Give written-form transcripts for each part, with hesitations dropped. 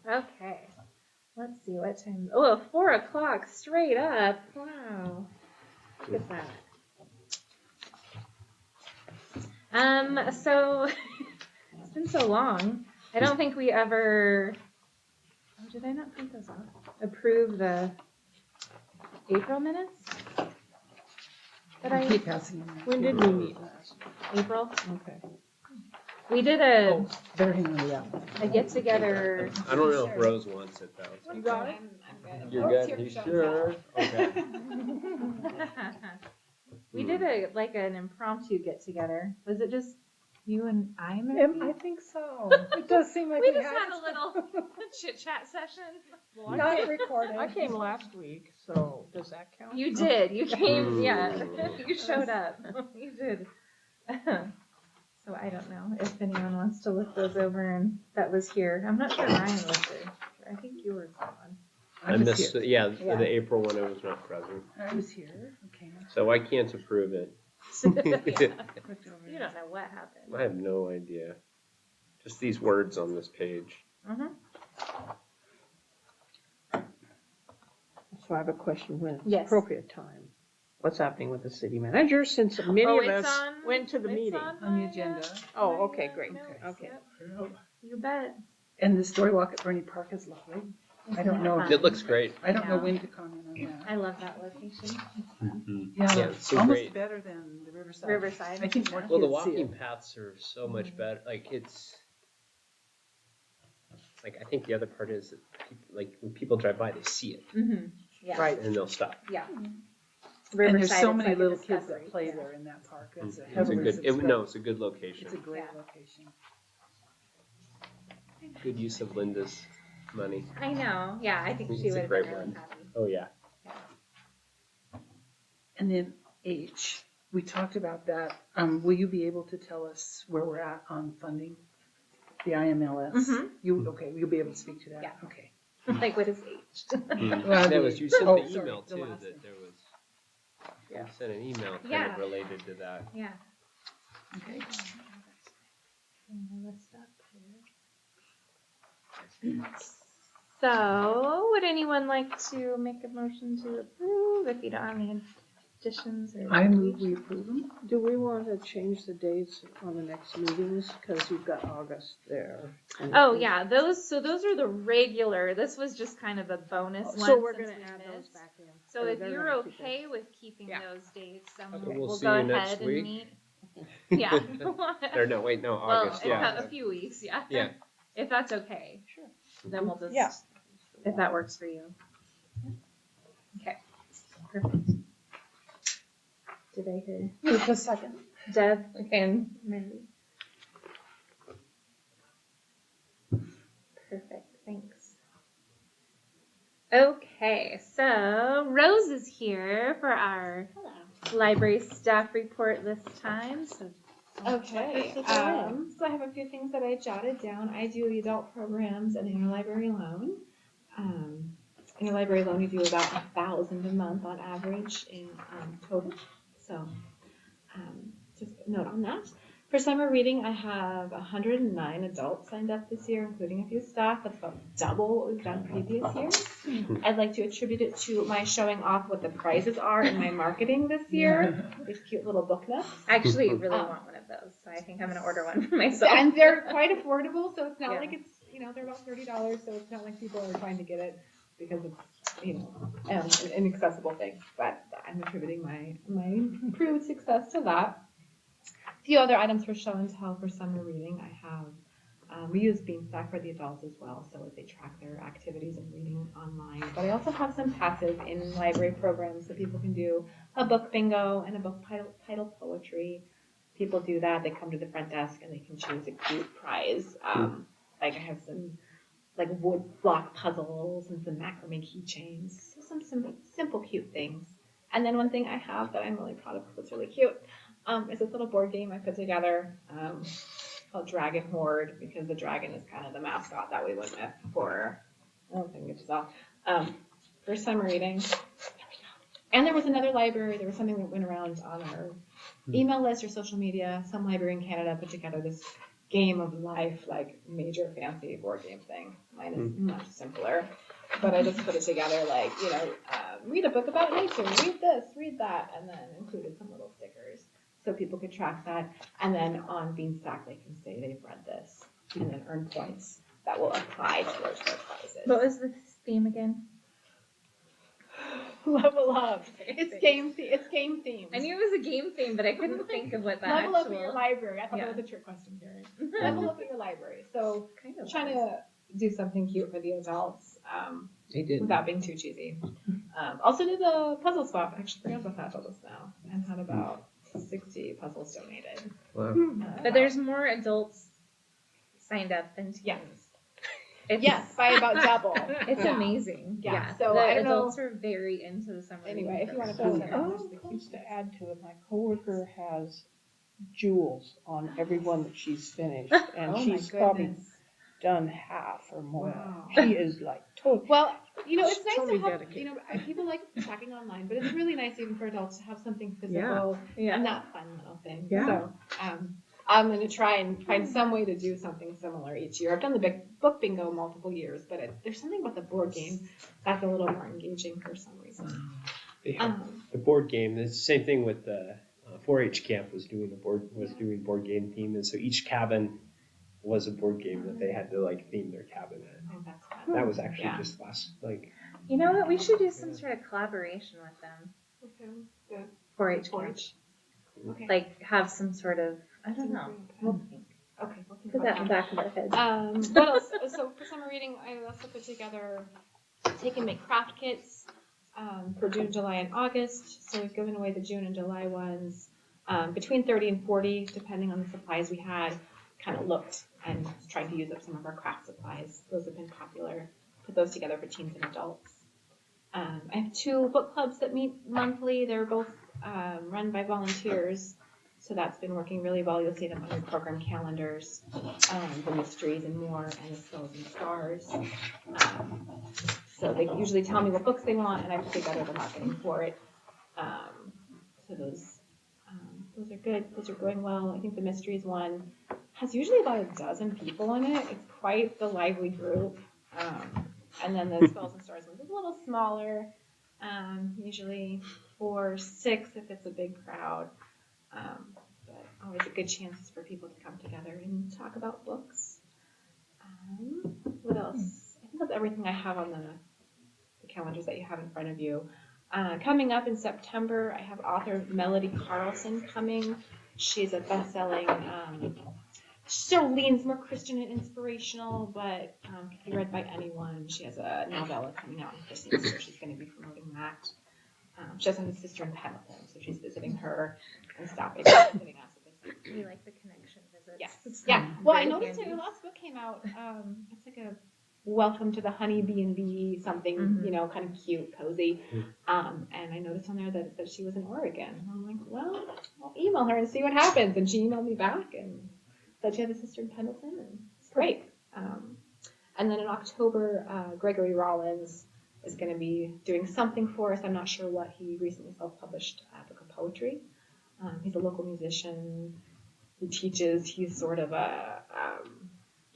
Okay. Let's see what time. Oh, 4 o'clock straight up. Wow. Look at that. So it's been so long. I don't think we ever. Oh, did I not print those off? Approve the April minutes? Keep passing them. When did we meet last? April. Okay. We did Better hang on to that one. a get together. I don't know if Rose wants it though. You got it? I'm good. You're good? You sure? Okay. We did an impromptu get together. Was it just you and I, Mary? I think so. It does seem like We just had a little chit chat session. Well, not recorded. I came last week, so does that count? You did. You came. Yeah. Ooh. You showed up. You did. So I don't know if anyone wants to look those over, and that was here. I'm not sure Ryan was there. I think you were gone. I was missed here. it. Yeah, Yeah. the April one I was not present. I was here. Okay. So I can't approve it. Yeah. Looked over You it. don't know what happened. I have no idea. Just these words on this page. Mm-hmm. So I have a question when it's Yes. appropriate time. What's happening with the city manager since many of it's us on- went to the it's meeting? On the my, agenda. Oh, okay, great. notes, Okay. yep. You bet. And the story walk at Bernie Park is lovely. I don't know. Fun. It looks great. I don't know Yeah. when to comment on that. I love that location. Yeah, Yeah, it's so almost great. better than the Riverside. Riverside. I think more Well, the kids see walking it. paths are so much better. Like it's like I think the other part is that like when people drive by, they see it Mm-hmm. Yeah. Right. and they'll stop. Yeah. And there's Riverside, so it's many like a little kids discovery. that play Yeah. there in that park. It's a It's a heavily good. subscribed. No, it's a good location. It's a great Yeah. location. Good use of Linda's money. I know. Yeah, I think It's she a would have great been really one. happy. Oh yeah. And then H, we talked about that. Will you be able to tell us where we're at on funding the IMLS? Mhm. You'll be able to speak to that? Yeah. Okay. Like what is H? Well, That was you sent oh, the sorry, email the too last that one. there was. Yeah. You sent an email kind Yeah. of related to that. Yeah. Okay. So, would anyone like to make a motion to approve if you don't have any additions or? I move we approve them. Do we want to change the dates on the next meetings? Because you've got August there. Oh yeah, those are the regular. This was just kind of a bonus one. So we're since going to we add those missed. back in. So Or if they're you're gonna keep okay with keeping Yeah. those dates, then Okay. we'll We'll see go you next ahead week. and meet. Yeah. Or no, wait, no, Well, August. Yeah. a few weeks, yeah. Yeah. If that's okay. Sure. Then we'll just, Yeah. if that works for you. Okay, perfect. Did I hear Just a second. Deb and Mandy? Perfect, thanks. Okay, so Rose is here for our library staff report this time. So Okay, take it away. so I have a few things that I jotted down. I do adult programs and interlibrary loan. Interlibrary loan, we do about 1,000 a month on average in total. So just a note on that. For summer reading, I have 109 adults signed up this year, including a few staff. That's about double what we've done previous years. I'd like to attribute it to my showing off what the prizes are in my marketing this year. These cute little book notes. I actually really want one of those, so I think I'm gonna order one for myself. And they're quite affordable, so it's not Yeah. like it's, they're about $30, so it's not like people are trying to get it because it's, an inaccessible thing. But I'm attributing my improved success to that. A few other items for show and tell for summer reading. I have, we use Beanstack for the adults as well, so as they track their activities and reading online. But I also have some passive in-library programs that people can do, a book bingo and a book title poetry. People do that. They come to the front desk and they can choose a cute prize. Like I have some wood block puzzles and some macrame keychains. So some simple, cute things. And then one thing I have that I'm really proud of because it's really cute is this little board game I put together called Dragon Horde because the dragon is kind of the mascot that we went with for, I don't think it's all, for summer reading. There we go. And there was another library. There was something that went around on our email list or social media. Some library in Canada put together this game of life, like major fancy board game thing. Mine is much simpler, but I just put it together like, read a book about nature, read this, read that, and then included some little stickers so people could track that. And then on Beanstack, they can say they've read this and then earn points that will apply towards their prizes. What was the theme again? Level up. It's game themed. I knew it was a game theme, but I couldn't think of what that Level up in actual. your library. I thought Yeah. that was a trick question, Karen. Level up in your library. So Kind I'm of trying to do something cute for the adults They did. without being too cheesy. Also did a puzzle swap. I actually forgot about that till just now. And had about 60 puzzles donated. Wow. But there's more adults signed up than teens. Yes. It's, Yes, by about double. It's Yeah. amazing. Yeah, so the I don't know- adults are very into the summer. Anyway, reading if you wanna program. post it. Oh, just to add to it, my coworker has jewels on every one that she's finished, and Oh my she's probably goodness. done half or more. Wow. She is like totally. Well, it's nice Totally to have, dedicated. people like tracking online, but it's really nice even for adults to have something physical Yeah. and that fun little thing. Yeah. So, I'm going to try and find some way to do something similar each year. I've done the big book bingo multiple years, but there's something about the board game that's a little more engaging for some reason. They have Um, the board game. It's the same thing with the 4-H camp was doing board game theme, and so each cabin was a board game that they had to like theme their cabin at. oh, that's fun. That was actually Yeah. just last like You know what? We should do some sort of collaboration with them. Okay, good. 4-H camp. 4-H. Okay. Like have some sort of I don't know. We'll think. Okay, we'll think Put that about in the back of our heads. What else? So for summer reading, I also put together take and make craft kits for June, July, and August. So we've given away the June and July ones. Between 30 and 40, depending on the supplies we had, kind of looked and tried to use up some of our craft supplies. Those have been popular. Put those together for teens and adults. I have 2 book clubs that meet monthly. They're both run by volunteers. So that's been working really well. You'll see them on your program calendars, the mysteries and more, and the spells and stars. So they usually tell me what books they want, and I put together the marketing for it. So those are good. Those are going well. I think the mysteries one has usually about a dozen people in it. It's quite the lively group. And then the spells and stars one is a little smaller, usually 4 or 6 if it's a big crowd. But always a good chance for people to come together and talk about books. What else? I think that's everything I have on the calendars that you have in front of you. Coming up in September, I have author Melody Carlson coming. She's a best-selling, still leans more Christian and inspirational, but can be read by anyone. She has a novella coming out in Christmas, so she's going to be promoting that. She doesn't have a sister in Pendleton, so she's visiting her and stopping and visiting us at this. We like the connection visits. Yes. It's Yeah. Well, I very noticed handy. her last book came out. It's like a welcome to the honey B&B, something, Mhm. kind of cute, cozy. And I noticed on there that it said she was in Oregon. And I'm like, well, I'll email her and see what happens. And she emailed me back and said she had a sister in Pendleton, and it's great. And then in October, Gregory Rollins is going to be doing something for us. I'm not sure what. He recently self-published a book of poetry. He's a local musician. He teaches. He's sort of a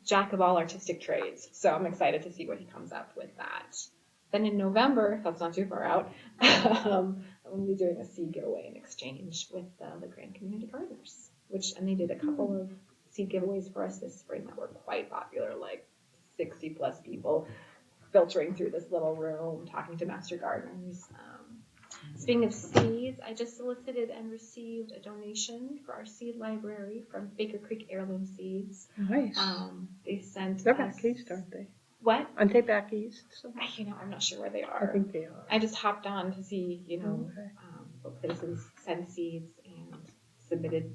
jack of all artistic trades. So I'm excited to see what he comes up with that. Then in November, that's not too far out, I'm going to be doing a seed giveaway in exchange with the LeGrand Community Gardeners, and they did a couple of seed giveaways for us this spring that were quite popular, like 60 plus people filtering through this little room, talking to master gardeners. Speaking of seeds, I just solicited and received a donation for our seed library from Baker Creek Heirloom Seeds. Nice. They sent They're us... back east, aren't they? What? Aren't they back east? So I'm not sure where they I are. think they are. I just hopped on to see, Okay. what places send seeds and submitted,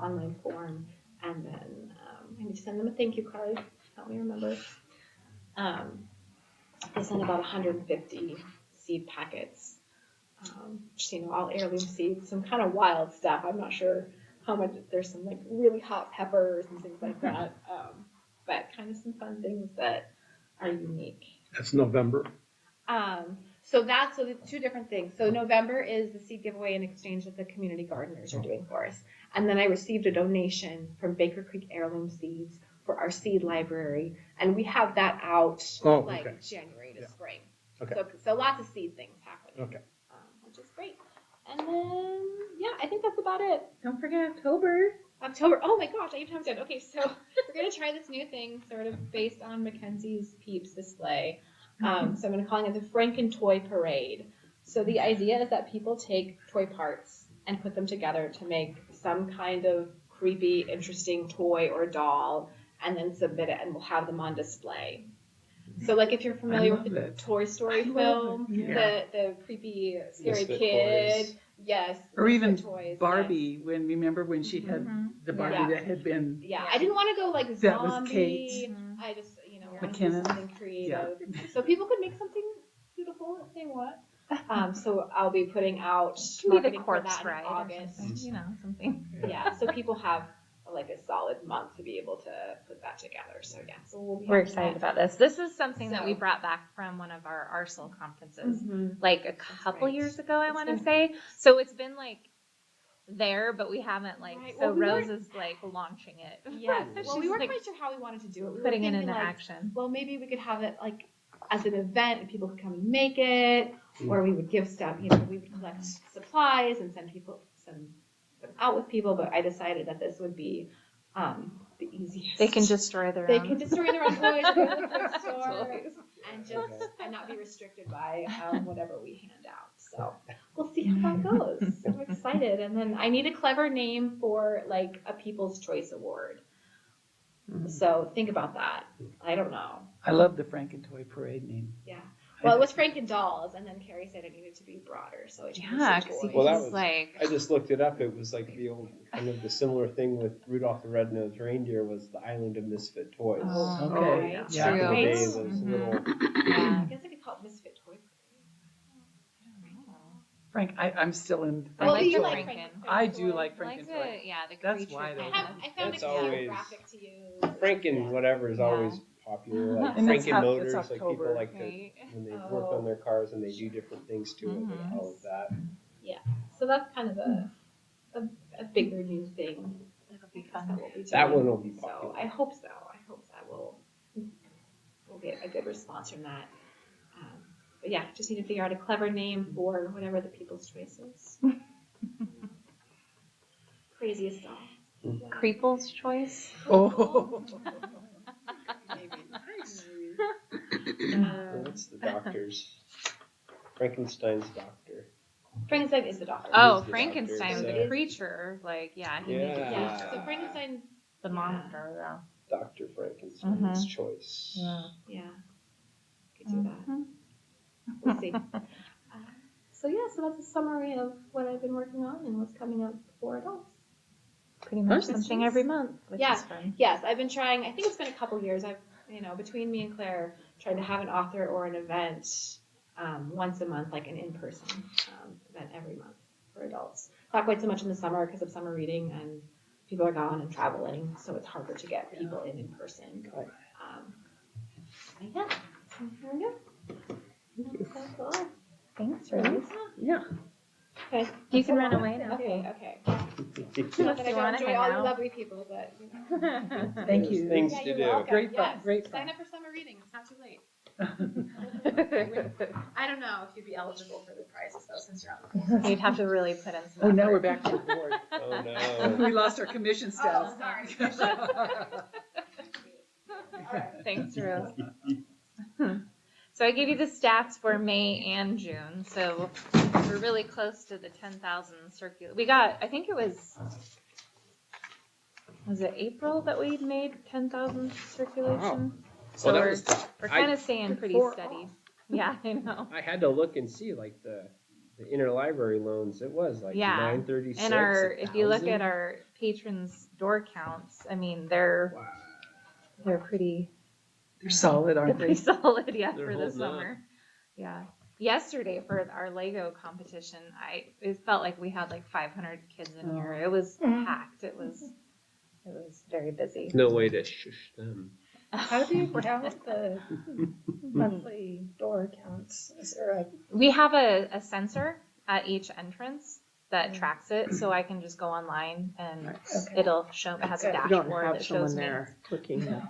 online form. And then I need to send them a thank you card. Help me remember. They sent about 150 seed packets. Just, all heirloom seeds, some kind of wild stuff. I'm not sure how much. There's some like really hot peppers and things like that. But kind of some fun things that are unique. That's November. So the 2 different things. So November is the seed giveaway in exchange that the community gardeners are doing for us. And then I received a donation from Baker Creek Heirloom Seeds for our seed library, and we have that out Oh, like okay. January to Yeah. spring. Okay. So lots of seed things happening, Okay. which is great. And then yeah, I think that's about it. Don't forget October. October. Oh my gosh, I even haven't done. Okay, so we're gonna try this new thing, sort of based on Mackenzie's Peeps display. So I'm gonna call it the Franken Toy Parade. So the idea is that people take toy parts and put them together to make some kind of creepy, interesting toy or doll, and then submit it, and we'll have them on display. So like if you're familiar with the love it. Toy Story I love film, it, yeah. the creepy scary Misfit kid, toys. yes, Or Misfit even toys, yes. Barbie, when remember when she had Mhm. the Barbie Yeah. that had been, Yeah, I didn't want to go like That was zombie. Kate. Mhm. I just, wanted to do McKinnon. something creative. So people could make something beautiful if they want. So I'll be putting out Maybe the marketing for corpse that in ride or August. something. Something. Yeah, so people have like a solid month to be able to put that together. So yeah, so we'll be We're having excited that. about this. This is something that we So- brought back from one of our Arsenal conferences, Mhm. like a couple right. years ago, I It's want to been- say. So it's been like there, but we haven't like. Right. So Well, we Rose weren't- is like launching it. Yes. She's Well, we weren't like quite sure how we wanted to do it. We putting were it thinking, into like, action. well, maybe we could have it like as an event and people could come and make it, or we would give stuff, we would collect supplies and send them out with people. But I decided that this would be the easiest. They can destroy their They own. can destroy their own toys and go to the thrift store Toys. and just and not be restricted by whatever we hand out. So we'll see how that goes. I'm excited. And then I need a clever name for like a People's Choice Award. So think about that. I don't know. I love the Franken-Toy Parade name. Yeah. Well, it was Franken Dolls, and then Carrie said it needed to be broader, so it changed Yeah, to because toys. Well, that he's was- like. I just looked it up. It was like the old, kind of the similar thing with Rudolph the Red-Nosed Reindeer was the Island of Misfit Toys. Oh, Okay. right. Yeah. Back in the True. day, Right. those Mhm. little, Yeah. I guess I could call it Misfit Toy Frank, I'm still in. I Well, like you the like Franken. I do Toy. like I like Franken-Toy. the the That's creature. why, though. I found That's a always- graphic to use. Franken whatever is Yeah. always popular. Like And it's Franken hot- Motors, it's like October. people like to, Right. when they work on their cars and they do different things to it and all of that. So that's kind of a bigger new thing. That'll be That fun. we'll be That doing. one will be So popular. I hope so. I hope that we'll get a good response from that. But yeah, just need to figure out a clever name for whatever the People's Choice is. Craziest doll. Creeple's Choice. Oh. What's the doctor's? Frankenstein's doctor. Frankenstein is the doctor. Oh, He's the Frankenstein, doctor, the so- creature. Like, yeah, he Yeah. made it. Yeah. So Frankenstein. The monster, yeah. Dr. Frankenstein's Mhm. choice. Yeah. Could do that. Mhm. We'll see. So yeah, so that's a summary of what I've been working on and what's coming up for adults. Pretty much Questions? something every month, which Yeah. is fun. Yes, I've been trying. I think it's been a couple years. I've, between me and Claire, tried to have an author or an event once a month, like an in-person event every month for adults. Not quite so much in the summer because of summer reading and people are gone and traveling, so it's harder to get people in person. Right. But yeah, so here we go. That's all. Thanks, Rose. Yeah. Okay. You can run away now. Okay. Unless Not that I you don't wanna enjoy hang all you out. lovely people, but Thank There's you. things Yeah, to you're do. welcome. Great fun, Yes. great fun. Sign up for summer reading. It's not too late. I don't know if you'd be eligible for the prizes though, since you're on the You'd have to really put in some Oh, now effort. we're back to the board. Oh no. We lost our commission status. Oh, sorry. Thanks, Rose. So I gave you the stats for May and June. So we're really close to the 10,000 circulate. We got, I think it was it April that we made 10,000 circulation? So Well, that we're, was we're I- kind of staying pretty Before steady. Yeah, I know. I had to look and see like the interlibrary loans. It was like Yeah. 936. And if you look 1,000. at our patrons' door counts, I mean, they're Wow. pretty. They're solid, They're aren't pretty they? solid, yeah, They're for the holding up. summer. Yeah. Yesterday for our Lego competition, it felt like we had like 500 kids in here. It was packed. It was very busy. No way to shush them. How do you count the monthly door counts? Is there a We have a sensor at each entrance. that tracks it, so I can just go online and Okay. it'll show, it has a You don't dashboard have that someone shows me. there clicking the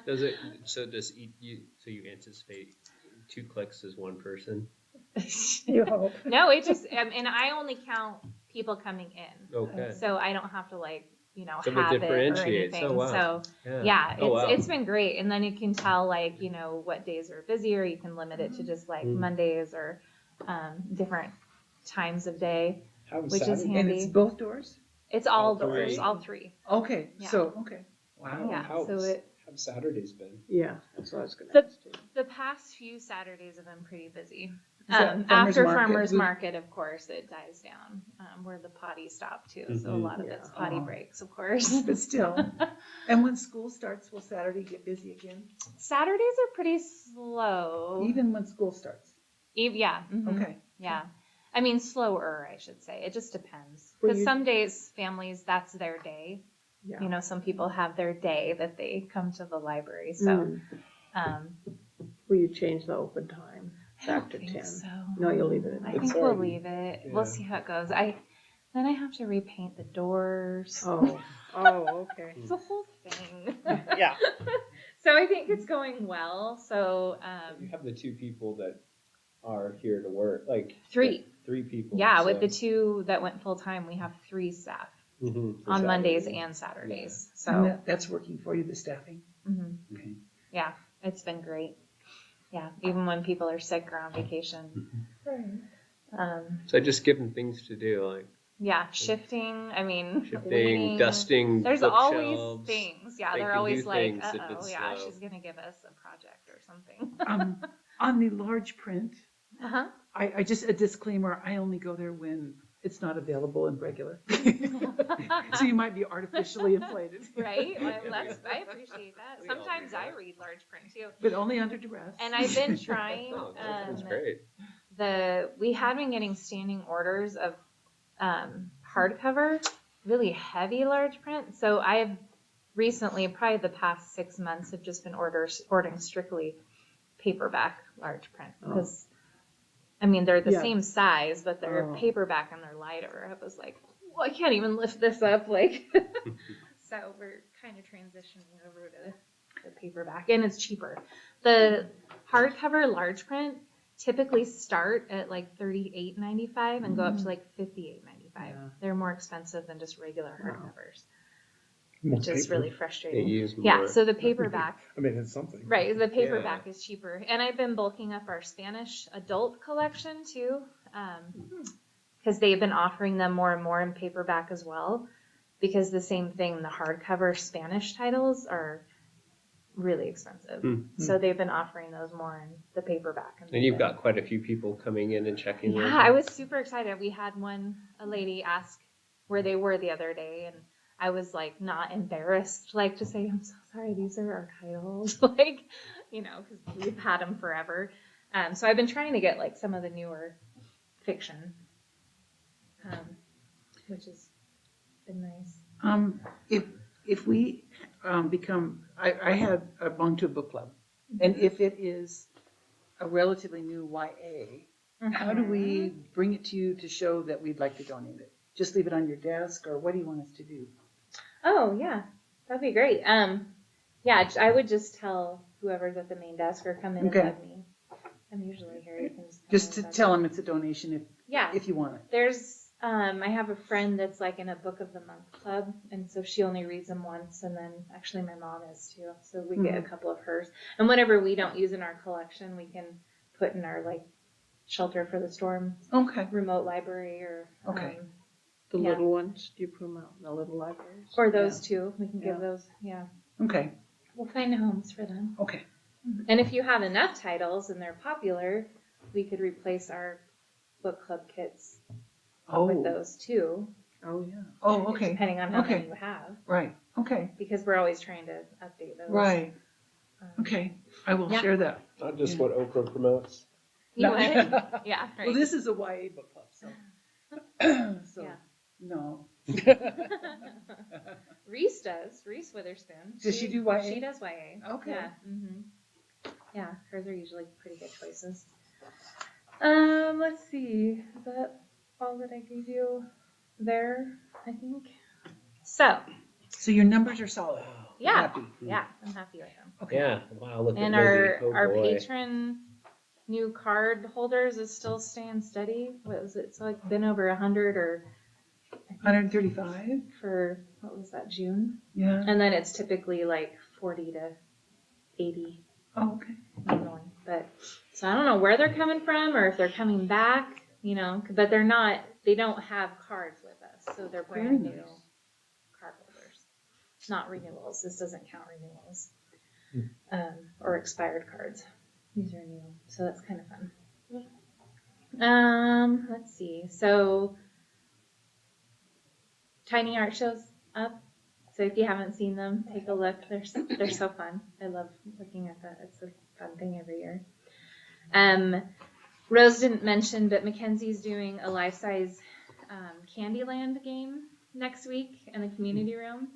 Does it? So does you anticipate 2 clicks as 1 person? You hope. No, it just, and I only count people coming in. Okay. So I don't have to like, So it have it or differentiates. anything. Oh, wow. So yeah, Oh, wow. it's been great. And then you can tell like, what days are busier. You can limit it to just like Mondays or different times of day, How which is Saturday- And it's handy. both doors? It's all All doors, three. all 3. Okay, Yeah. so, okay. Wow. Yeah, How so it- have Saturdays been? Yeah, that's what I was gonna The- ask you. The past few Saturdays have been pretty busy. Is that farmer's After market? farmer's market, of course, it dies down, where the potty stopped too. So a Mhm. lot of it's Yeah. potty Oh. breaks, of course. But still. And when school starts, will Saturday get busy again? Saturdays are pretty slow. Even when school starts? Yeah. mhm. Okay. Yeah. I mean, slower, I should say. It just depends. Were Because you- some days, families, that's their day. Yeah. Some people have their day that they come to the library. So, Mm. Will you change the open time I back don't to think 10? so. No, you'll leave it at I that. think It's we'll already- leave it. yeah. We'll see how it goes. Then I have to repaint the doors. Oh, okay. It's a whole thing. Yeah. So I think it's going well. So You have the 2 people that are here to work, like 3. 3 people. Yeah, so- with the 2 that went full time, we have 3 staff Mhm, for on Mondays Saturday. and Saturdays. And So that's working for you, the staffing? mhm. Okay. Yeah, it's been great. Yeah, even when people are sick or on vacation. So just give them things to do, like Yeah, shifting. I mean, shifting, cleaning. dusting. There's always bookshelves. things. Yeah, They they're can always do like, things if uh-oh, it's yeah, slow. she's gonna give us a project or something. On the large print, Uh-huh. I just, a disclaimer, I only go there when it's not available in regular. So you might be artificially inflated. Right? Well, I appreciate that. We all do Sometimes I that. read large print too. But only under duress. And I've been trying. Oh, that's great. We had been getting standing orders of hardcover, really heavy large print. So I have recently, probably the past 6 months, have just been ordering strictly paperback large print because, I mean, they're the Yeah. same size, but they're Oh. paperback and they're lighter. I was like, well, I can't even lift this up, like. So we're kind of transitioning over to the paperback, and it's cheaper. The hardcover large print typically start at like $38.95 and go up to like $58.95. Yeah. They're more expensive than just regular Wow. hardcovers, More which is paper. really They frustrating. use more. Yeah, so the paperback, I mean, it's something. right, the paperback is cheaper. And I've been bulking up our Spanish adult collection too, because they've been offering them more and more in paperback as well. Because the same thing, the hardcover Spanish titles are really expensive. So they've been offering those more in the paperback. And you've got quite a few people coming in and checking. them. Yeah, I was super excited. We had a lady ask where they were the other day, and I was like not embarrassed, like to say, I'm so sorry, these are our titles, like, because we've had them forever. So I've been trying to get like some of the newer fiction, which has been nice. If we become, I belong to a book club, and if it is a relatively new YA, how do we bring it to you to show that we'd like to donate it? Just leave it on your desk, or what do you want us to do? Oh, yeah, that'd be great. Yeah, I would just tell whoever's at the main desk or come in Okay. and let me. I'm usually here. You can come Just in to and let tell me. them it's a donation Yeah, if you want it. there's. I have a friend that's like in a book of the month club, and so she only reads them once, and then actually my mom is too. So we get a couple of hers, and whatever we don't use in our collection, we can put in our like shelter for the storm Okay. remote library or Okay. The Yeah. little ones, do you put them out in the little libraries? or those two. We can Yeah. give those. Yeah, Okay. we'll find homes for them. Okay. And if you have enough titles and they're popular, we could replace our book club kits with those too, Oh, yeah. Oh, okay. depending on how Okay. many you have, Right. Okay. because we're always trying to update those. Right. Um, Okay. I will Yeah. share that. Not just Yeah. what Oprah promotes. You No. would? Yeah, right. Well, this is a YA book club, so. So, Yeah. no. Reese does. Reese Witherspoon. Does she do YA? She does YA. Okay. Yeah. Yeah, hers are usually pretty good choices. Let's see. Is that all that I gave you there, I think. So, So your numbers are solid. You're yeah, happy. yeah, I'm happy with them. Okay. Yeah, wow, look And at Lizzie. Oh, our boy. patron new card holders is still staying steady. What was it? It's like been over 100 or 135? for, what was that, June? Yeah. And then it's typically like 40 to 80 Oh, okay. normally. But, so I don't know where they're coming from or if they're coming back, you know, but they don't have cards with us. So they're brand Very new nice. card holders. Not renewals. This doesn't count renewals. Hmm. Or expired cards. These are new. So that's kind of fun. Let's see. So Tiny Art Show's up. So if you haven't seen them, take a look. They're so fun. I love looking at that. It's a fun thing every year. Rose didn't mention, but Mackenzie's doing a life-size Candyland game next week in the community room.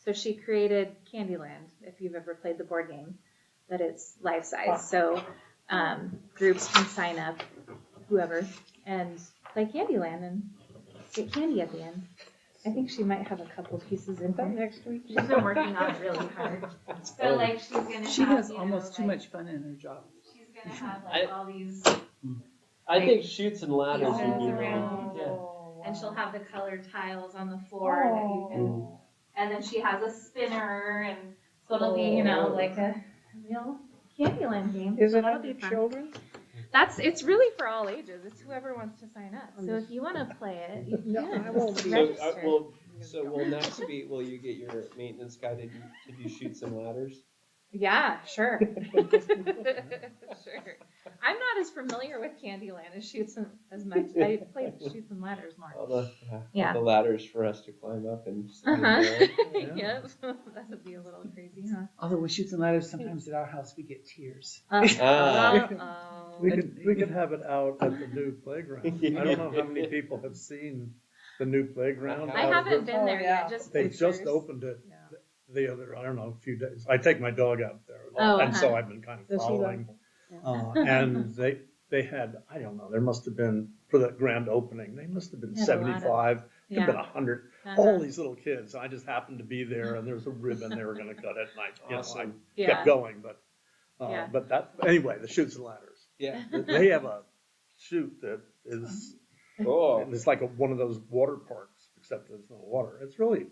So she created Candyland, if you've ever played the board game, but it's life-size. So groups can sign up, whoever, and play Candyland and get candy at the end. I think she might have a couple pieces in That here. next week? She's been working on it really hard. So like she's gonna She have, has you know, almost too like- much fun in her job. She's gonna have like all these, I think shoots and ladders would pieces be around. Yeah. And she'll have the colored tiles on the floor that you can, and then she has a spinner, and so it'll be, you know, like a real Candyland game. Is So it that'll under be fun. children? It's really for all ages. It's whoever wants to sign up. So if you want to play it, you No, can. I won't Just be. register. So will next week, will you get your maintenance guy to do shoots and ladders? Yeah, sure. Sure. I'm not as familiar with Candyland as Shoots and as much. I played Shoots and Ladders more. All Yeah. the ladders for us to climb up and Uh-huh. Yeah. Yep. That would be a little crazy, huh? Although with shoots and ladders, sometimes at our house we get tears. Uh-oh. We could have it out at the new playground. I don't know how many people have seen the new playground. I out haven't here. been there yeah. yet, just They pictures. just opened it Yeah. the other, I don't know, a few days. I take my dog out there, Oh, and so uh-huh. I've been kind of Does he following. like it? And they had, I don't know, there must have been, for the grand opening, they must have been Had a lot of- 75, could have been Yeah. 100. Uh-huh. All these little kids. I just happened to be there, and there was a ribbon they were going to cut it, and I Awesome. Yeah. kept going. But Yeah. but that anyway, the shoots and ladders. Yeah. They have a chute that is Cool. it's like one of those water parks, except there's no water. It's really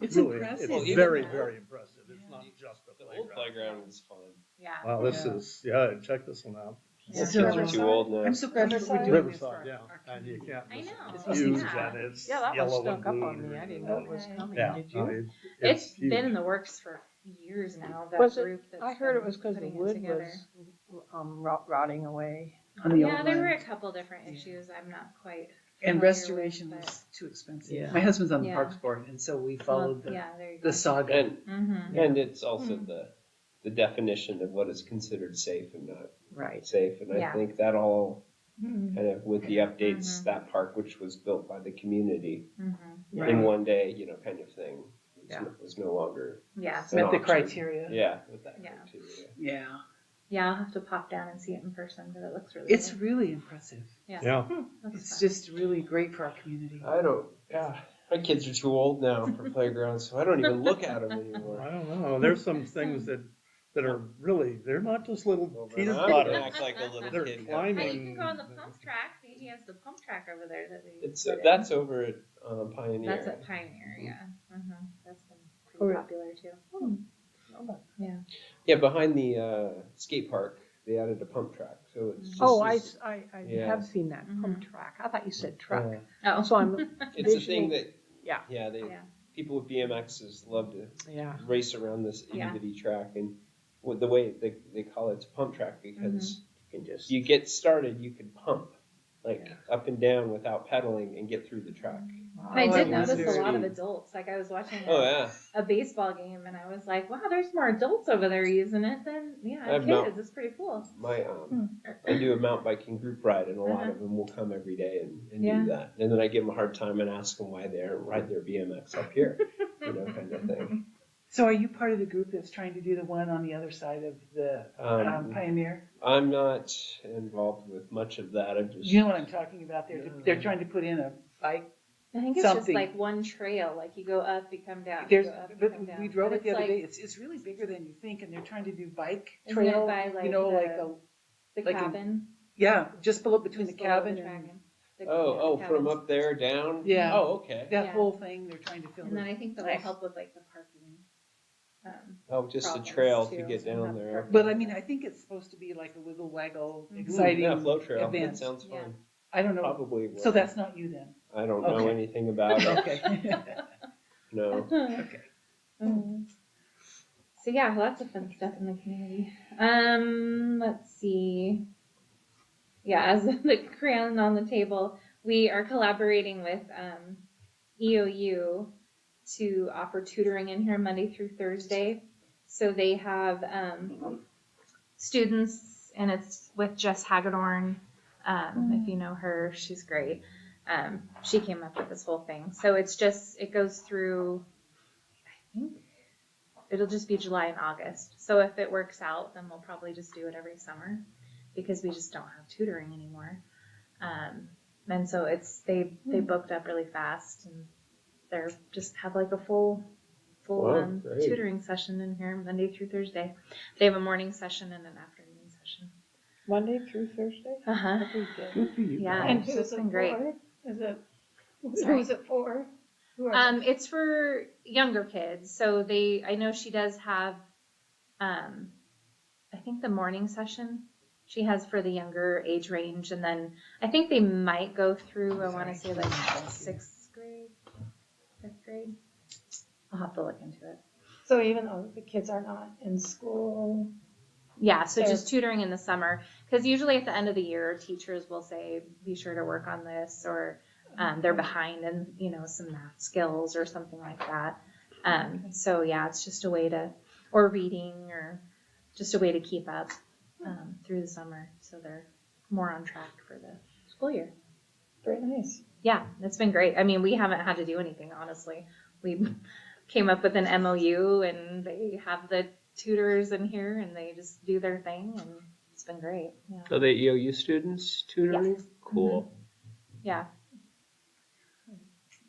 It's really, impressive. It's Even very, now? very impressive. It's Yeah. not just a The old playground. playground was fun. Yeah. Wow, this Yeah. is check this one out. Yeah. So- Kids are too old now. I'm so glad that we're doing this for Riverside, yeah, our and you community. can't. I It's know, huge yeah. and it's Yeah, that one yellow and snuck up blue. on me. I didn't know it was Okay. coming. Yeah, Did no, you? It's huge. been in the works for years now, that Was it- group that's I heard it been was because the putting it wood together. was rotting away. On the Yeah, old there were one. a couple different issues. I'm not quite. And familiar restoration with, was too expensive. Yeah. My husband's on the Yeah. Parks Board, and so we but- followed well, the, yeah, there you go. the saga. And Mm-hmm. and it's also the definition of what is considered safe and not Right. safe. And I Yeah. think that all Mm-hmm. kind of with the updates, Mhm. that park, which was built by the community Mm-hmm. Right. in one day, kind of thing, Yeah. was no longer, Yeah. an Met the option. criteria. Yeah, with that Yeah. criteria. Yeah. Yeah, I'll have to pop down and see it in person, but it looks really It's good. really impressive. Yeah, Looks It's fun. just really great for our community. My kids are too old now for playgrounds, so I don't even look at them anymore. I don't know. There's some things that are really, they're not just little Well, then teeter I'm gonna totters. act like a little They're kid. climbing. Hey, you can go on the pump track. He has the pump track over there that we. It's put in. that's over at Pioneer. That's at Pioneer, yeah. That's been Oh, pretty yeah. popular too. Yeah. Yeah, behind the skate park, they added a pump track, so it's just Oh, this- I Yeah. have seen that pump Mhm. track. I thought you said truck. Oh. So I'm, It's a thing that Yeah. Yeah. people with BMXs love to yeah. race around this itty Yeah. bitty track, and the way they call it's a pump track because You can just. you get started, you can pump up and down without pedaling and get through the track. I Oh, did I notice wonder. a lot of adults. Like I was watching Oh yeah, a baseball game and I was like, wow, there's more adults over there using it than I've kids. not- It's pretty cool. my I do a mountain biking group ride, and a lot Uh-huh. of them will come every day and Yeah. do that. And then I give them a hard time and ask them why they ride their BMX up here, kind of thing. So are you part of the group that's trying to do the one on the other side of the Pioneer? I'm not involved with much of that. I'm just. You know what I'm talking about? They're trying to put in a bike. I think it's just Something. like one trail, like you go up, you come down. There's, you go up, you but come down. we drove But it the other like, day. It's really bigger than you think, and they're trying to do bike Isn't it trail. by, like, you know, the- like a the like a- cabin. yeah, just below between just the below cabin the and dragon. The- Oh, the from cabins. up there down? Yeah. Oh, okay. that Yeah. whole thing. They're trying to fill And then it. I think that will help with like the parking. Oh, just a Problems, trail too, to get so down not there. parking. But I mean, I think it's supposed to be like a wiggle waggle, Mhm. exciting Yeah, flow trail. event. That sounds Yeah. fun. I don't know. Probably. Will. So that's not you then. I don't know Okay. anything about it. Okay. No. Okay. So yeah, lots of fun stuff in the community. Let's see. Yeah, as the crayon on the table, we are collaborating with EOU to offer tutoring in here Monday through Thursday. So they have students, and it's with Jess Hagedorn. If you know her, she's great. She came up with this whole thing. So it's just, it goes through, I think, it'll just be July and August. So if it works out, then we'll probably just do it every summer because we just don't have tutoring anymore. And so they booked up really fast, and they're just have like a full Wow, great. tutoring session in here Monday through Thursday. They have a morning session and an afternoon session. Monday through Thursday? Uh-huh. Every day. Good for you. Yeah, And it's who's just it been great. for? Is it, Sorry. who's it for? Who are It's for younger kids. So I know she does have, I think the morning session she has for the younger age range. And then I think they might go through, I want to say like 6th grade, 5th grade. I'll have to look into it. So even though the kids are not in school, Yeah, so They're- just tutoring in the summer. Because usually at the end of the year, teachers will say, be sure to work on this, or they're behind in, some math skills or something like that. So yeah, it's just a way to, or reading, or just a way to keep up through the summer. So they're more on track for the school year. very nice. Yeah, it's been great. I mean, we haven't had to do anything, honestly. We came up with an MOU, and they have the tutors in here, and they just do their thing, and it's been great. Yeah. Are they EOU students tutoring? Yes. Cool. Yeah.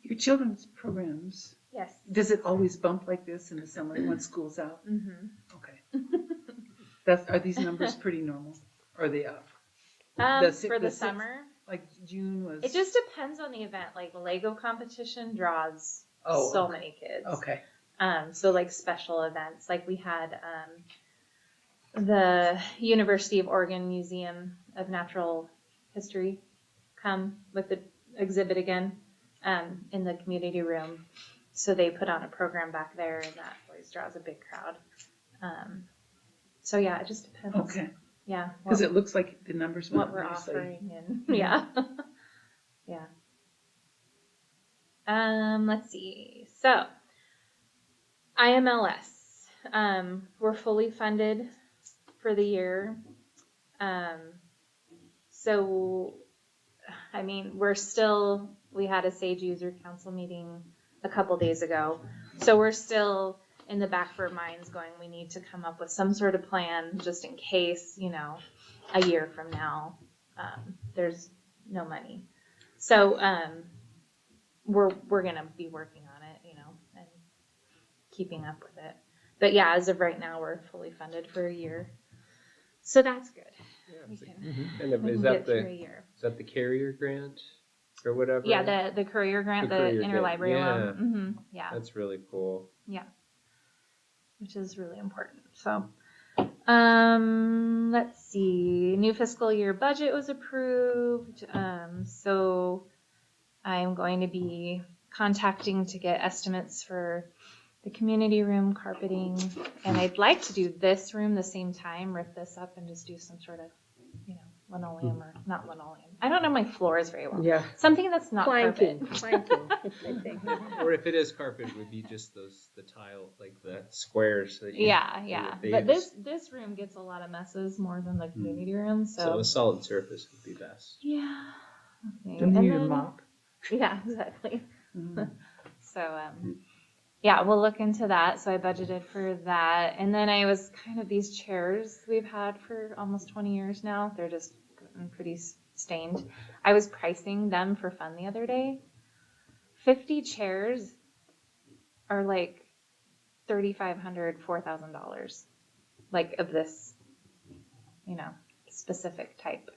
Your children's programs, Yes. does it always bump like this in the summer when school's out? Mm-hmm. Okay. Are these numbers pretty normal? Or are they up? For the sixth- summer, Like June was. it just depends on the event. Like the Lego competition draws Oh, so okay. many kids. Okay. So like special events, like we had the University of Oregon Museum of Natural History come with the exhibit again in the community room. So they put on a program back there, and that always draws a big crowd. So yeah, it just depends. Okay. Yeah. Because it looks like the numbers went what up we're nicely. offering, and yeah. Yeah. Let's see. So, IMLS. We're fully funded for the year. So, I mean, we had a SAGE user council meeting a couple days ago. So we're still in the back of our minds going, we need to come up with some sort of plan just in case, a year from now, there's no money. So, we're gonna be working on it, and keeping up with it. But yeah, as of right now, we're fully funded for a year, so that's good. We can, And we is can that get through a year. carrier grant or whatever? Yeah, the courier grant, The the courier grant, interlibrary yeah. loan. Mm-hmm. Yeah, That's really cool. which is really important. So, let's see. New fiscal year budget was approved. So I'm going to be contacting to get estimates for the community room carpeting, and I'd like to do this room the same time, rip this up and just do some sort of, linoleum or not linoleum. I don't know my floors very well. Yeah. Something that's not Planking, carpet. planking, I think. Or if it is carpet, it would be just the tile, like the squares. That you, Yeah. they But use. this room gets a lot of messes more than the community room, So a solid surface would be best. yeah. Okay. Don't And you then- mop? Yeah, exactly. Mm. So, yeah, we'll look into that. So I budgeted for that. And then I was kind of these chairs we've had for almost 20 years now. They're just getting pretty stained. I was pricing them for fun the other day. 50 chairs are like $3,500, $4,000, like of this, specific type.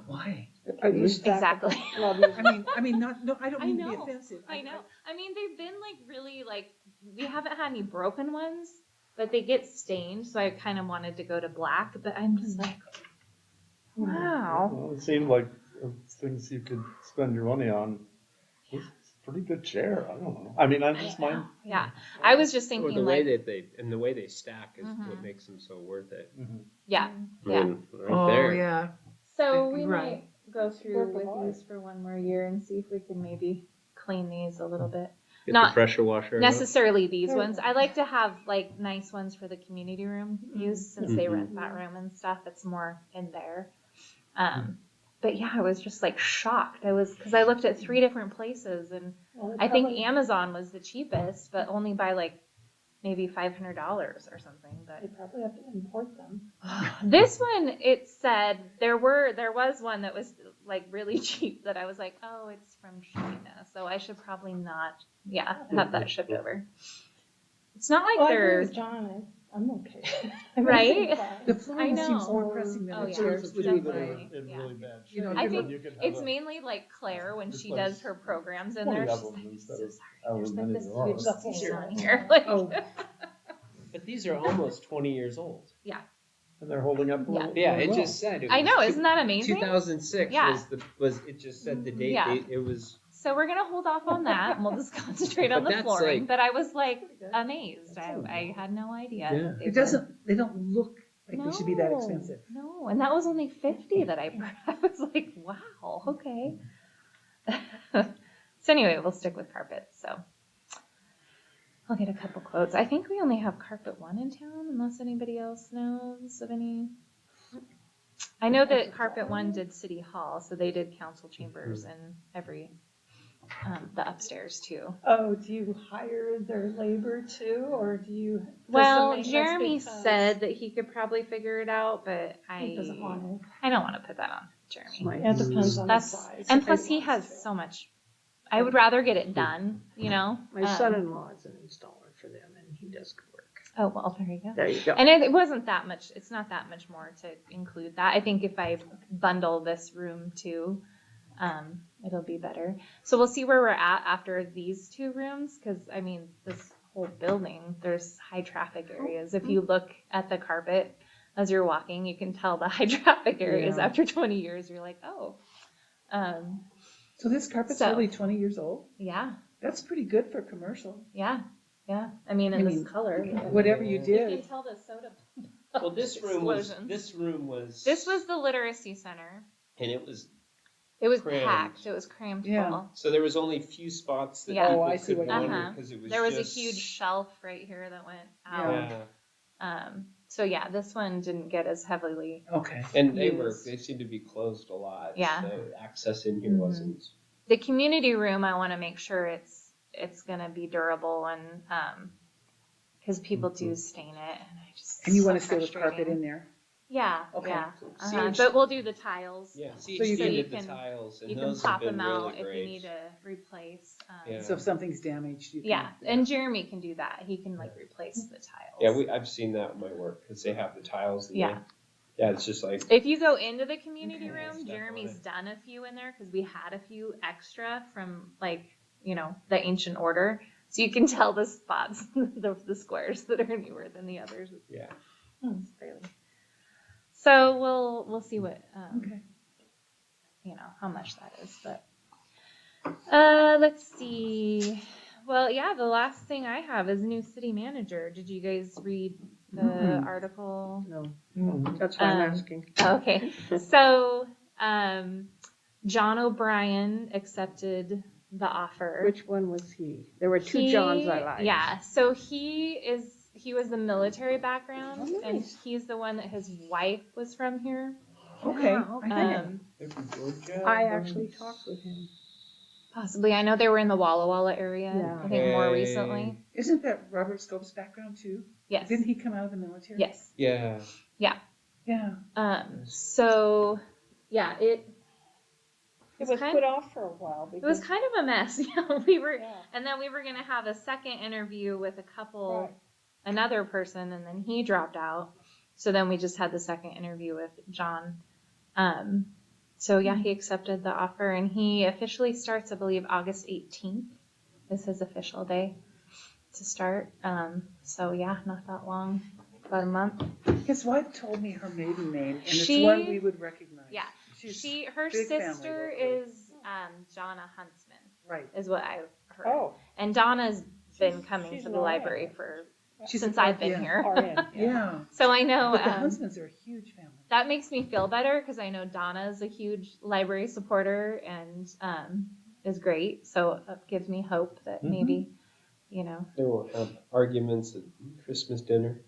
Why? Are you Exactly. I mean, not, no, I don't I mean to know, be offensive. I know. I mean, they've been like really we haven't had any broken ones, but they get stained. So I kind of wanted to go to black, but I'm just like, wow. Well, it seemed like things you could spend your money on. It's a pretty good chair. I don't know. I mean, I'm just mine. Yeah, I was just Or thinking the way like, that the way they stack is Mhm. what makes them so worth it. yeah. I Yeah. mean, right Oh, there. yeah. So we Right. might go through Work of with art. these for one more year and see if we can maybe clean these a little bit. Get Not the pressure washer. out. Necessarily these Very ones. I like to have like nice ones for the community room use since they rent that room and stuff. It's more in there. But yeah, I was just like shocked. Because I looked at 3 different places and I think Amazon was the cheapest, but only by like maybe $500 or something. They But probably have to import them. this one, it said there was one that was like really cheap that I was like, oh, it's from China, so I should probably not, have that shipped over. It's not like Well, I agree they're with John. I'm okay. Right? The I flooring seems know. more pressing than Oh, the yeah. chairs would be. Definitely. In Yeah. really bad shape. You know, I And think you could have it's a- mainly like Claire when she replace does her programs in 20 there. of She's them like, I'm instead so of sorry. however There's like many this there are. huge The whole stain on room. here. Like, Oh, But these are almost 20 years old. And they're holding up. Yeah. Yeah, really it well. just said. It I was know, two- isn't that amazing? 2006 Yeah. was it just said the date. Yeah. It was. So we're gonna hold off on that and we'll just concentrate on But the that's flooring. like- but I was like amazed. I had no idea. Yeah. that it doesn't, they don't look like they should be that No, expensive. No, and that was only 50 that I was like, wow, okay. So anyway, we'll stick with carpet. So I'll get a couple quotes. I think we only have Carpet One in town, unless anybody else knows of any. I know that Carpet One did City Hall, so they did council chambers and every the upstairs too. Oh, do you hire their labor too, or do you? does the Well, maintenance Jeremy because said that he could probably figure it out, but he doesn't want to. I don't want to put that on Jeremy. Yeah, it depends on the That's size. and if plus he wants has to. so much. I would rather get it done, you know. My son-in-law is an installer for them, and he does good work. Oh well, there you go. There you go. And it wasn't that much. It's not that much more to include that. I think if I bundle this room too, it'll be better. So we'll see where we're at after these 2 rooms, because I mean this whole building, there's high traffic areas. If you look at the carpet as you're walking, you can tell the high traffic areas. Yeah. After 20 years, you're like, oh, So this carpet's So- only 20 years old? yeah, That's pretty good for commercial. yeah. I mean, in I this mean, color. Whatever you You can did. tell the soda. Well, this room was. explosions. This was the literacy center. And it was. It was Crammed. packed. It was crammed Yeah. full. So there was only a few spots that Yeah. people Oh, I see could what go you mean. under because it was. There was just, a huge shelf right here that went out. Yeah. So yeah, this one didn't get as heavily. Okay. And Used. they seemed to be closed a lot. Yeah. So access in here Mhm. wasn't. The community room, I want to make sure it's gonna be durable and because people do stain it, and I just. And you so want to stay with frustrating. carpet in there? Yeah. Okay. Yeah. See, But we'll do the tiles. Yeah. So you CHD can- did you the can- tiles, and You can those pop have been them out really if great. you need to replace. Yeah. So if something's damaged, you can. Yeah, and Jeremy can do that. He can like replace the tiles. Yeah, I've seen that in my work because they have the tiles. And Yeah. Yeah, it's just like. If you go into the community Okay, room, stuff Jeremy's on it. done a few in there because we had a few extra from like, the ancient order. So you can tell the spots, the squares that are newer than the others. Yeah. It's fairly. So we'll see what Okay. how much that is, but let's see. Well, yeah, the last thing I have is new city manager. Did you guys read the Mm-mm. article? No, that's why I'm Um, asking. Okay, so John O'Brien accepted the offer. Which one was he? There were 2 Johns I liked. Yeah, so he was the military background, Oh, and nice. he's the one that his wife was from here. Okay. Yeah, okay. I think. Um, I actually talked with him. Possibly. I know they were in the Walla Walla area, Yeah. I think more Hey. recently. Isn't that Robert Scope's background too? Yes. Didn't he come out of the military? Yes. Yeah. Yeah. So, yeah, it It was was kind put off for a while it was because, kind of a mess. Yeah, we were, yeah, and then we were going to have a second interview with a couple, right. another person, and then he dropped out. So then we just had the second interview with John. So yeah, he accepted the offer, and he officially starts, I believe, August 18th is his official day to start. So yeah, not that long, about a month. His wife told me her maiden name, and it's She- one we would recognize. Yeah, She's her big family sister locally. is Donna Huntsman, right. is what I heard. Oh, And Donna's been coming she's to an the RN. library for She's since a- I've been yeah. here. RN. Yeah. So I know But the Huntsmans are a huge family. that makes me feel better because I know Donna's a huge library supporter and is great. So it gives me hope that Mhm. maybe, you know, They won't have arguments at Christmas dinner.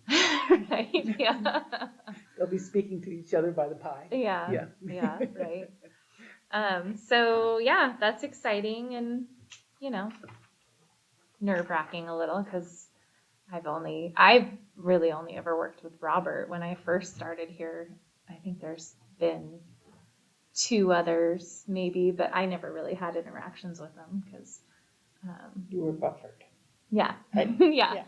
right? Yeah. They'll be speaking to each other by the pie. Yeah. Yeah. Yeah, right. So yeah, that's exciting and, you know, nerve-wracking a little because I've really only ever worked with Robert. When I first started here, I think there's been 2 others maybe, but I never really had interactions with them because, You were buffered. yeah, Right. yeah.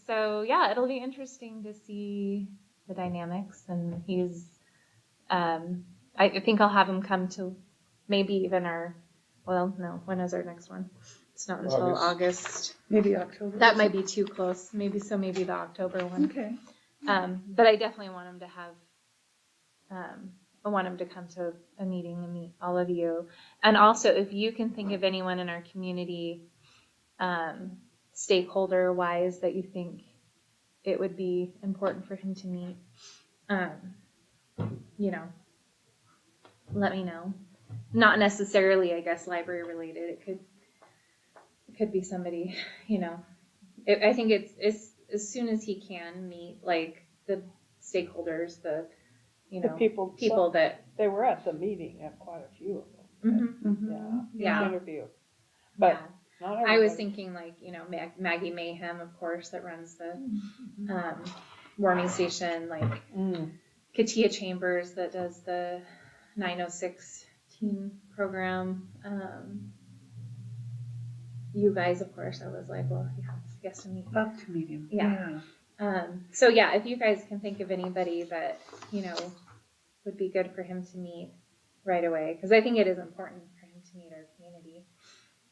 So yeah, it'll be interesting to see the dynamics, and he's, I think I'll have him come to maybe even when is our next one? It's not until August. Maybe October. That might be too close. Maybe the October one. Okay. But I definitely want him to have, I want him to come to a meeting and meet all of you. And also, if you can think of anyone in our community, stakeholder wise, that you think it would be important for him to meet, you know, let me know. Not necessarily, I guess, library related. It could be somebody, you know. I think it's as soon as he can meet like the stakeholders, the you know people that they were at the meeting at quite a few of them. Mhm. Yeah. Yeah. Interview. But yeah. not I everybody. was thinking like, you know, Maggie Mayhem, of course, that runs the warming station, like Katia Chambers that does the 906 teen program. You guys, of course, I was like, well, yeah, he has to meet. Love to meet him. Yeah. So yeah, if you guys can think of anybody that, you know, would be good for him to meet right away, because I think it is important for him to meet our community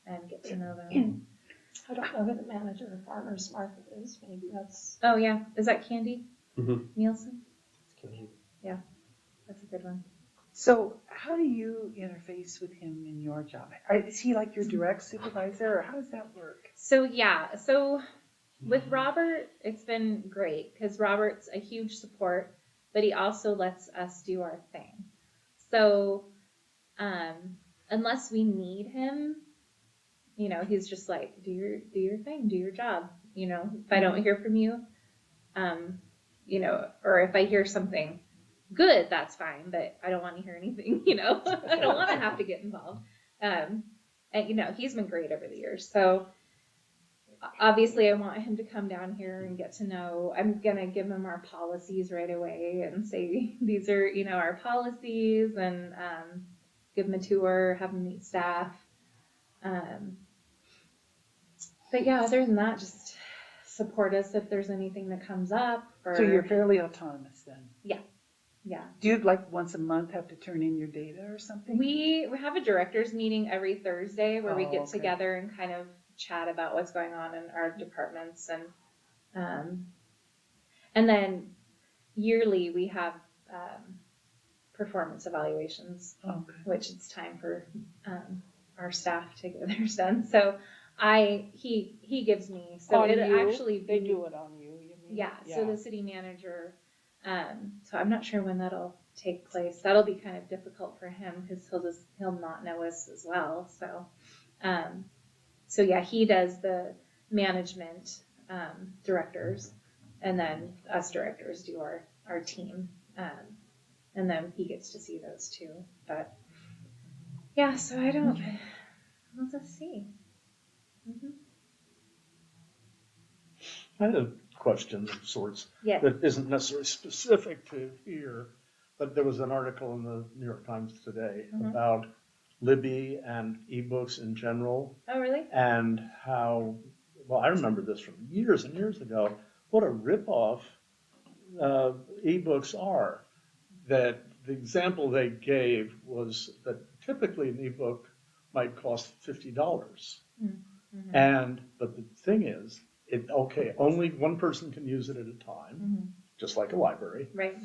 and get to know them. I don't know who the manager of Farmers Market is. Maybe that's. Oh yeah, is that Candy Mhm. Nielsen? Okay. That's a good one. So how do you interface with him in your job? Is he like your direct supervisor, or how does that work? So yeah, with Robert, it's been great because Robert's a huge support, but he also lets us do our thing. So unless we need him, you know, he's just like, do your thing, do your job. You know, if I don't hear from you, you know, or if I hear something good, that's fine, but I don't want to hear anything, you know. I don't want to have to get involved. And you know, he's been great over the years. So obviously I want him to come down here and get to know. I'm going to give him our policies right away and say, these are, you know, our policies, and give him a tour, have him meet staff. But yeah, other than that, just support us if there's anything that comes up. Or, So you're fairly autonomous then? yeah. Do you like once a month have to turn in your data or something? We have a directors meeting every Thursday where we Oh, get okay. together and kind of chat about what's going on in our departments, and then yearly we have performance evaluations, Okay. which it's time for our staff to get theirs done. So he gives me, so On it you? Actually They do it on you. You mean? yeah. So the city manager. So I'm not sure when that'll take place. That'll be kind of difficult for him because he'll not know us as well. So yeah, he does the management directors, and then us directors do our team, and then he gets to see those too. But yeah, so I don't Let's just see. Mhm. I had a question of sorts Yes. that isn't necessarily specific to here, but there was an article in the New York Times today Mhm. about Libby and ebooks in general, Oh, really? and how, well, I remember this from years and years ago, what a ripoff ebooks are. That the example they gave was that typically an ebook might cost $50. Mhm. And, but the thing is, only one person can use it at a time, Mhm. just like a library. Right.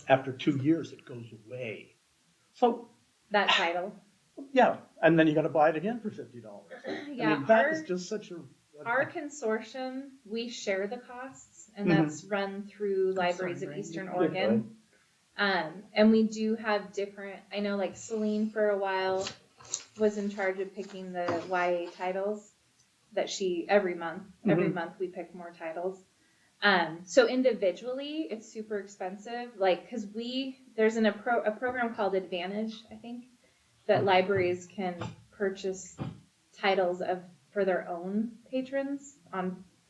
After 2 years, it goes away. So, That title. yeah, and then you gotta buy it again for $50. Yeah. I mean, that is just such a. Our consortium, we share the costs, and Mhm. that's run through Libraries of Randy. Eastern Yeah, Oregon. And we do have different, I know like Celine for a while was in charge of picking the YA titles that every month we pick more titles. So individually, it's super expensive, like, cause there's a program called Advantage, I think, that libraries can purchase titles for their own patrons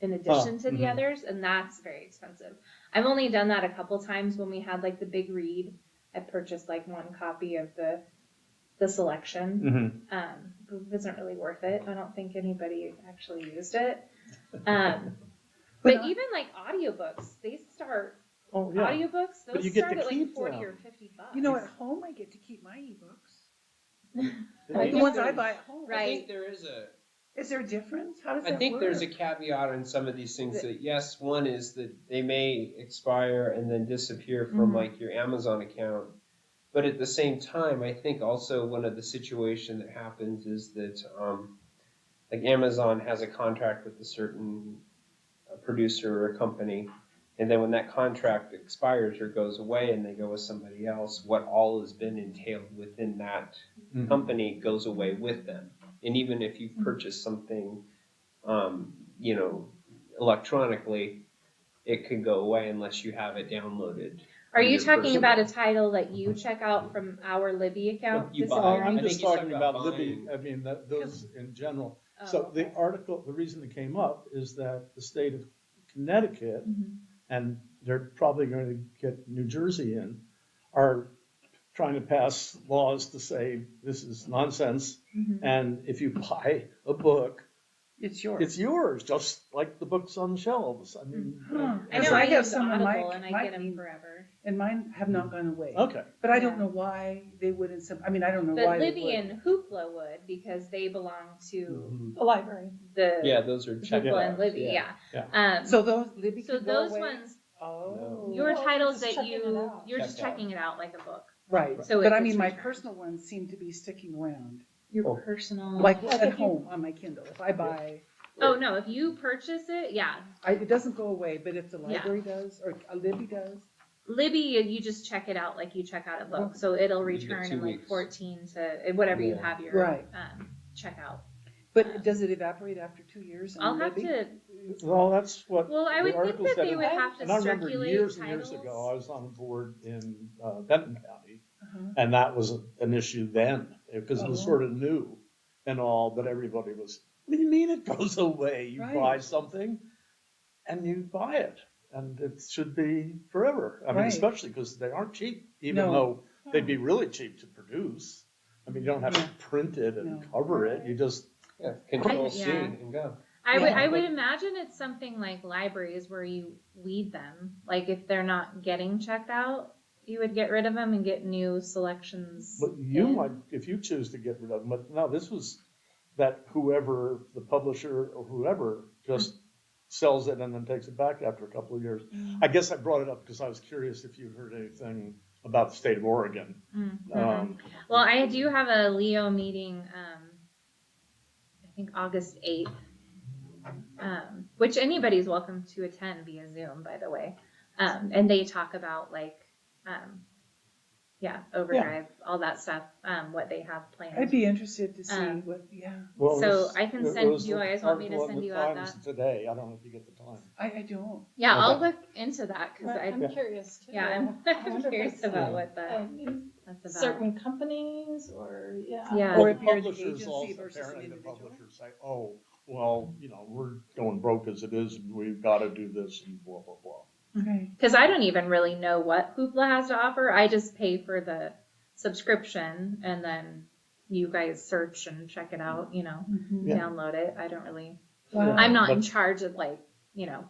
in addition to the mhm. others, and that's very expensive. I've only done that a couple times when we had like the big read. I purchased like one copy of the selection. Mhm. But it wasn't really worth it. I don't think anybody actually used it. But even like audiobooks, they start Oh, yeah. audiobooks, But those you get start to at like keep 40 them. or $50. You know, at home I get to keep my ebooks. I Like the think ones I there's- buy at home. I Right. think there is a. Is there a difference? How does that I work? think there's a caveat in some of these things that yes, one is that they may expire and then disappear from like your Amazon account. But at the same time, I think also one of the situation that happens is that like Amazon has a contract with a certain producer or company, and then when that contract expires or goes away and they go with somebody else, what all has been entailed within that Mhm. company goes away with them. And even if you purchase something, electronically, it could go away unless you have it downloaded. Are on you your talking personal- about a title that you check out from our Libby account? You This buy. is- I'm I think just he's talking talking about about Libby, buying. I mean, those in general. Oh, So okay. the article, the reason it came up is that the state of Connecticut, Mhm. and they're probably going to get New Jersey in, are trying to pass laws to say this is nonsense, Mhm. and if you buy a book, It's yours. it's yours, just like the books on the shelves. I mean, Huh. I Because know I I have use some in Audible my- and I my- get them forever. And mine have not gone away. okay. But I Yeah. don't know why they wouldn't. I mean, I don't know But why Libby they would. and Hoopla would because they belong to Mhm. The library. the Yeah, those are checked Hoopla out. and Libby. Yeah. Yeah. So those Libby So could go those away? ones, Oh. your Well, titles just that checking it out. you're just Checked out. checking it out like a book. Right. So But it I gets mean, my returned. personal ones seem to be sticking around. Your Oh. personal. Like Like at if you- home on my Kindle. If I buy, Oh no, if you purchase it, yeah. it doesn't go away, but if the Yeah. library does, or a Libby does, Libby, you just check it out like you check out a book. So it'll You get return 2 in like weeks. 14 to whatever you Yeah. have your Right. check out. but does it evaporate after 2 years? on I'll have Libby? to. Well, that's what. Well, I the would think article that said. they would have to And I remember circulate years and titles. years ago, I was on a board in Benton County, Uh-huh. and that was an issue then, because it was Oh. sort of new and all, but everybody was, what do you mean it goes away? You Right. buy something and you buy it, and it should be forever. I mean, Right. especially because they aren't cheap, even No. though they'd be really cheap to produce. I mean, you don't have Yeah. to print it and No. cover it, you just, Yeah, Control C Yeah. and go. I would Yeah. I would imagine it's something like libraries where you weed them. Like if they're not getting checked out, you would get rid of them and get new selections. but you in. might, if you choose to get rid of them, but no, this was that whoever, the publisher or whoever, just sells it and then takes it back after a couple of years. I guess I brought it up because I was curious if you heard anything about the state of Oregon. Mhm. Well, I do have a Leo meeting, I think August 8th, which anybody's welcome to attend via Zoom, by the way. And they talk about like, Overdrive, all that stuff, what they have planned. I'd be interested to see Um, what. Yeah, Well, So it was- I can it send was you an guys want me to article in send the you out Times that? Today, I don't know if you get the time. I don't. Yeah, I'll Okay. look into that because I'm I, curious too. yeah, I'm I wonder if curious it's, about what that. That's about. certain companies or, yeah. Yeah. Or Well, if the you're the publishers agency also, versus an apparently the individual. publishers say, oh, well, we're going broke as it is, and we've gotta do this and blah, blah, blah. Right. Because I don't even really know what Hoopla has to offer. I just pay for the subscription, and then you guys search and check it out. Yeah. Download it. I don't really. Wow. I'm not in But- charge of like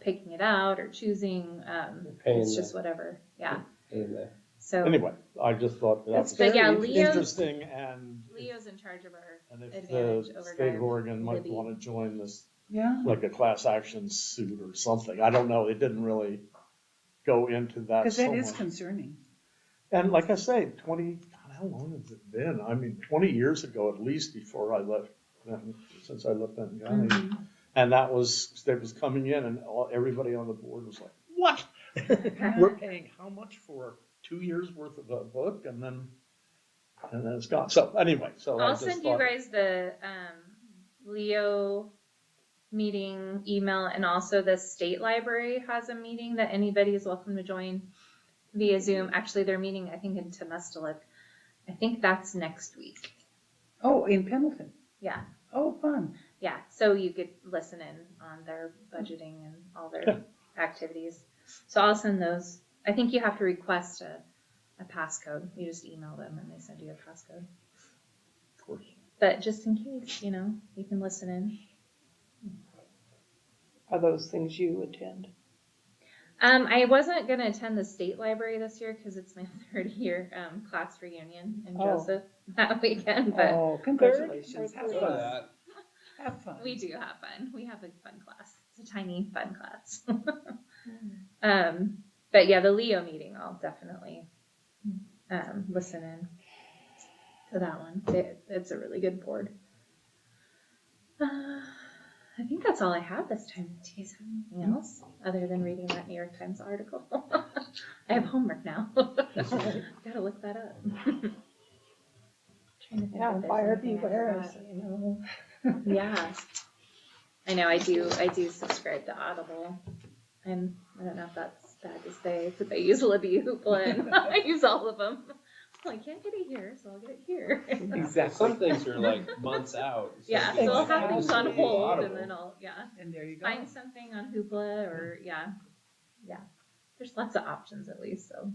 picking it out or choosing. Paying It's the- just whatever. Yeah. paying the- So Anyway, I just thought that That's was But yeah, very Leo's- interesting, and Leo's in charge of our and if advantage the over state of Guide Oregon might Libby. wanna join this, Yeah. like a class action suit or something, I don't know, it didn't really go into that Because so that is much. concerning. And like I say, God, how long has it been? I mean, 20 years ago at least, before I left, since I left Benton County. Mm-hmm. And that was coming in, and everybody on the board was like, what? We're paying how much for 2 years worth of a book, and then it's gone. So anyway, so I I'll just send you thought, guys the Leo meeting email, and also the state library has a meeting that anybody is welcome to join via Zoom. Actually, they're meeting, I think, in Temestalik. I think that's next week. Oh, in Pendleton. Yeah. Oh, fun. Yeah, so you could listen in on their budgeting and all their activities. So I'll send those. I think you have to request a passcode. You just email them and they send you a passcode. of course. But just in case, you can listen in. Are those things you attend? I wasn't going to attend the state library this year because it's my third year class reunion in Oh. Joseph that weekend, but Oh, congratulations. Third? Have Go to fun. that. Have fun. we do have fun. We have a fun class. It's a tiny fun class. But yeah, the Leo meeting, I'll definitely listen in to that one. It's a really good board. I think that's all I have this time. Do you guys have anything else other than reading that New York Times article? I have homework now. Gotta look that up. Trying to think Yeah, if there's buyer anything I beware, forgot. so you know. Yeah. I know I do subscribe to Audible. And I don't know if that's bad to say, because I use Libby Hoopla and I use all of them. Well, I can't get it here, so I'll get it here. Exactly. Some things are like months out. So Yeah, it'd be so I'll like, have oh, things so on you hold Audible. and then I'll, And there you go. find something on Hoopla or, yeah. There's lots of options at least, so.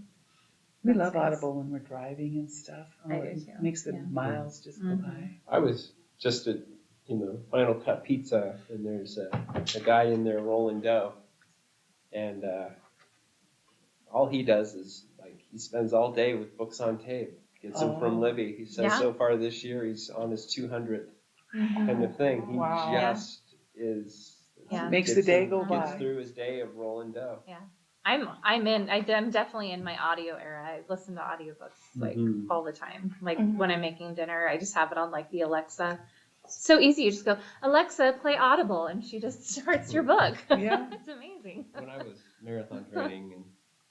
We that's love nice. Audible when we're driving and stuff. I Oh, do it too, makes the yeah. miles just go Mhm. by. I was just at, Final Cut Pizza, and there's a guy in there rolling dough. And all he does is, he spends all day with books on tape. Gets them from Libby. He says Yeah. so far this year he's on his 200th kind of thing. He Wow. just is. Yeah. Makes the gets day him- go Gets by. through his day of rolling dough. I'm definitely in my audio era. I listen to audiobooks Mhm. all the time. Like Mhm. when I'm making dinner, I just have it on the Alexa. It's so easy. You just go, Alexa, play Audible, and she just starts your book. Yeah. It's amazing. When I was marathon training and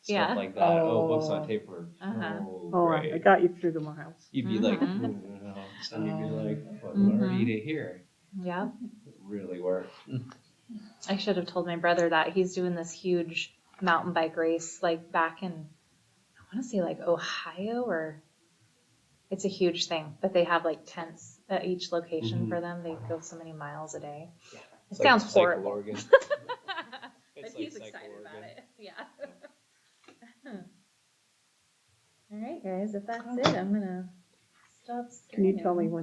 Yeah. stuff like that, books Oh. on tape were Uh-huh. so Oh, great. I got you through the miles. You'd be like, Mhm. and then you'd be like, what Mhm. Lordy to hear. Yeah. It really worked. I should have told my brother that he's doing this huge mountain bike race, back in, I want to say Ohio, or it's a huge thing, but they have tents at each location Mhm. for them. They go so many miles a day. It's It sounds Cycle horrible. Oregon. But It's he's like excited Cycle about Oregon. it. Yeah. All right, guys, if that's it, I'm gonna stop. Can you tell streaming. me when